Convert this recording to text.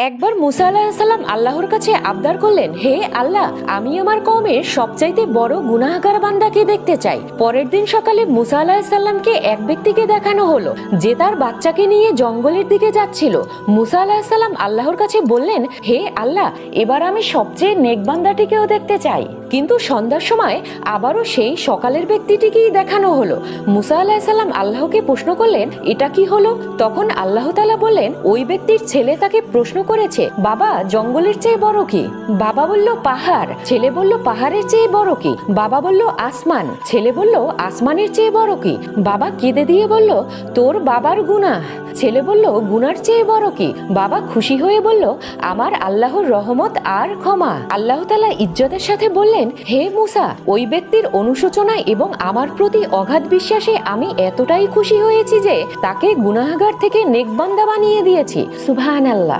একবার মুসা আলাইহিস সালাম আল্লাহর কাছে আবদার করলেন, হে আল্লাহ, আমি আমার কওমের সবচাইতে বড় গুনাহগার বান্দাকে দেখতে চাই। পরের দিন সকালে মুসা আলাইহিস সালামকে এক ব্যক্তিকে দেখানো হলো যে তার বাচ্চাকে নিয়ে জঙ্গলের দিকে যাচ্ছিল। মুসা আলাইহিস সালাম আল্লাহর কাছে বললেন, হে আল্লাহ, এবার আমি সবচেয়ে নেক বান্দাটিকেও দেখতে চাই। কিন্তু সন্ধ্যার সময় আবারও সেই সকালের ব্যক্তিটিকেই দেখানো হলো। মুসা আলাইহিস সালাম আল্লাহকে প্রশ্ন করলেন, এটা কি হলো? তখন আল্লাহ তাআলা বললেন, ওই ব্যক্তির ছেলে তাকে প্রশ্ন করেছে, বাবা, জঙ্গলের চেয়ে বড় কি? বাবা বলল, পাহাড়। ছেলে বলল, পাহাড়ের চেয়ে বড় কি? বাবা বলল, আসমান। ছেলে বলল, আসমানের চেয়ে বড় কি? বাবা কেঁদে দিয়ে বলল, তোর বাবার গুনাহ। ছেলে বলল, গুনার চেয়ে বড় কি? বাবা খুশি হয়ে বলল, আমার আল্লাহর রহমত আর ক্ষমা। আল্লাহ তাআলা ইজ্জতের সাথে বললেন, হে মুসা, ওই ব্যক্তির অনুশোচনা এবং আমার প্রতি অগাধ বিশ্বাসে আমি এতটাই খুশি হয়েছি যে তাকে গুনাহগার থেকে নেক বান্দা বানিয়ে দিয়েছি। সুবহানাল্লাহ।